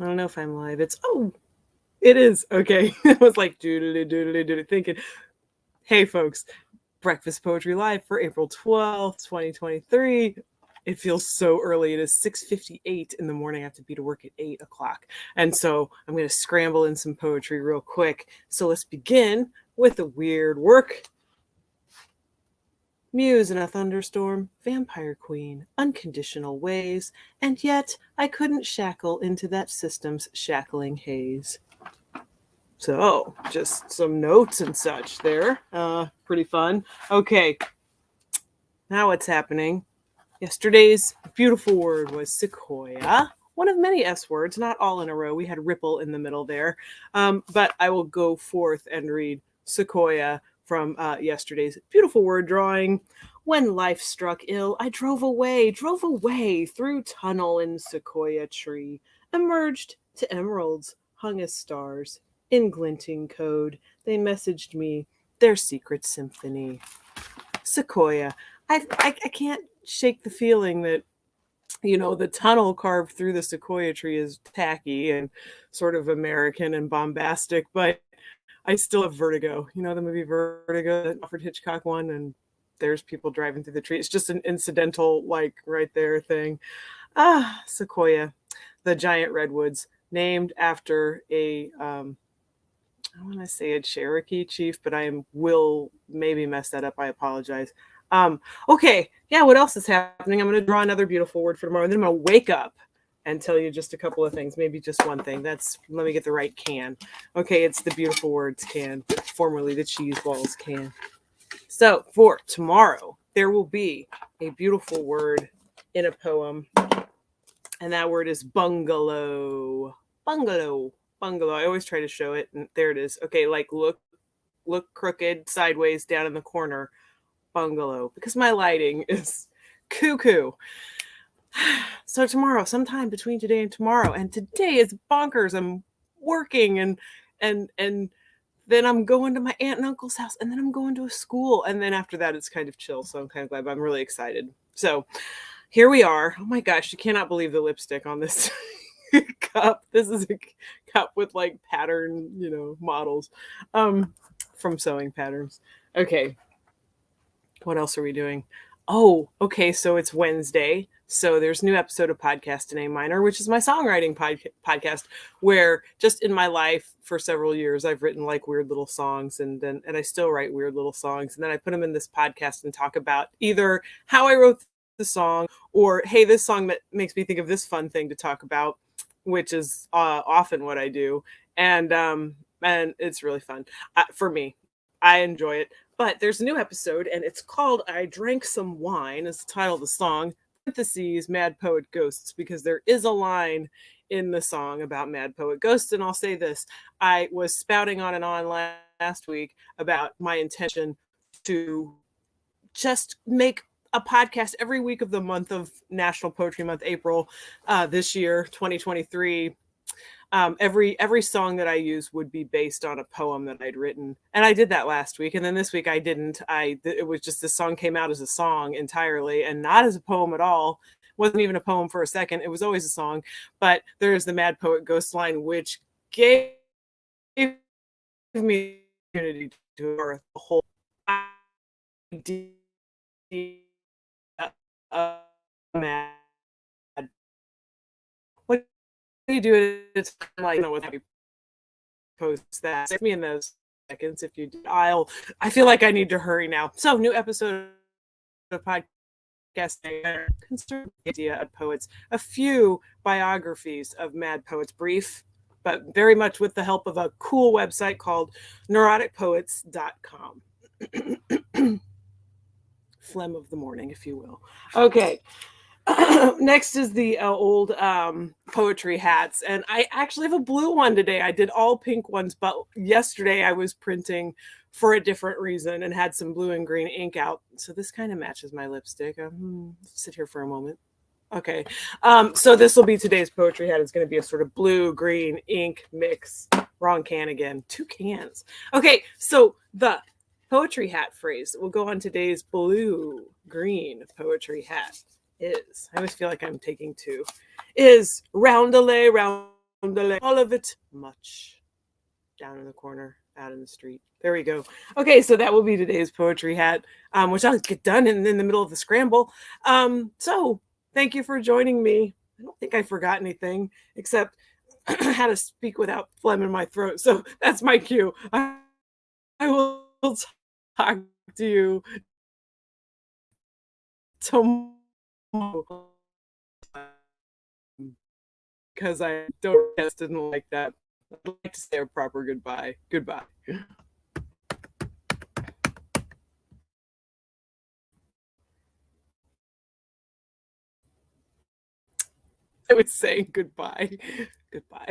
I don't know if I'm live. It is. Okay. I was like, doodly, thinking, hey, folks, Breakfast Poetry Live for April 12th, 2023. It feels so early. It is 6:58 in the morning. I have to be to work at 8 o'clock. And so I'm going to scramble in some poetry real quick. So let's begin with the weird work. Muse in a thunderstorm, vampire queen, unconditional ways, and yet I couldn't shackle into that system's shackling haze. So, just some notes and such there. Pretty fun. Okay, now what's happening? Yesterday's beautiful word was sequoia. One of many S words, not all in a row. We had ripple in the middle there. But I will go forth and read sequoia from yesterday's beautiful word drawing. When life struck ill, I drove away through tunnel in sequoia tree, emerged to emeralds, hung as stars. In glinting code, they messaged me their secret symphony. Sequoia. I can't shake the feeling that, the tunnel carved through the sequoia tree is tacky and sort of American and bombastic, but I still have vertigo. You know, the movie Vertigo, that Alfred Hitchcock one, and there's people driving through the tree. It's just an incidental, like, right there thing. Sequoia, the giant redwoods, named after I want to say a Cherokee chief, but will maybe mess that up. I apologize. Okay, yeah, what else is happening? I'm going to draw another beautiful word for tomorrow, and then I'm going to wake up and tell you just a couple of things, maybe just one thing. Let me get the right can. Okay, it's the beautiful words can, formerly the cheese balls can. So for tomorrow, there will be a beautiful word in a poem, and that word is bungalow. Bungalow. Bungalow. I always try to show it, and there it is. Okay, like look crooked sideways down in the corner. Bungalow, because my lighting is cuckoo. So tomorrow, sometime between today and tomorrow, and today is bonkers. I'm working and then I'm going to my aunt and uncle's house, and then I'm going to a school, and then after that it's kind of chill. So I'm kind of glad, but I'm really excited. So here we are. Oh my gosh, you cannot believe the lipstick on this cup. This is a cup with like pattern, models from sewing patterns. Okay. What else are we doing? Oh, okay. So it's Wednesday. So there's a new episode of Podcast in A Minor, which is my songwriting podcast, where just in my life for several years, I've written like weird little songs, and I still write weird little songs. And then I put them in this podcast and talk about either how I wrote the song, or, hey, this song that makes me think of this fun thing to talk about, which is often what I do. And it's really fun for me. I enjoy it. But there's a new episode, and it's called I Drank Some Wine, is the title of the song, parentheses, Mad Poet Ghosts, because there is a line in the song about Mad Poet Ghosts. And I'll say this, I was spouting on and on last week about my intention to just make a podcast every week of the month of National Poetry Month, April, this year, 2023. Every song that I use would be based on a poem that I'd written, and I did that last week, and then this week I didn't. It was just this song came out as a song entirely and not as a poem at all. It wasn't even a poem for a second. It was always a song. But there's the Mad Poet Ghost line, which gave me the opportunity to earth the whole idea of mad. What do you do? It's like, what have you post that? Save me in those seconds if you do. I feel like I need to hurry now. So, new episode of podcasting concerned the idea of poets. A few biographies of mad poets, brief, but very much with the help of a cool website called neuroticpoets.com. Phlegm of the morning, if you will. Okay. Next is the old poetry hats, and I actually have a blue one today. I did all pink ones, but yesterday I was printing for a different reason and had some blue and green ink out, so this kind of matches my lipstick. Sit here for a moment. Okay, so this will be today's poetry hat. It's going to be a sort of blue green ink mix. Wrong can again. 2 cans. Okay, so the poetry hat phrase that will go on today's blue green poetry hat is, I always feel like I'm taking 2, is roundelay, all of it much. Down in the corner, out in the street. There we go. Okay, so that will be today's poetry hat, which I'll get done in the middle of the scramble. So thank you for joining me. I don't think I forgot anything except how to speak without phlegm in my throat. So that's my cue. I will talk to you tomorrow because I didn't like that. I'd like to say a proper goodbye. Goodbye. I was saying goodbye. Goodbye.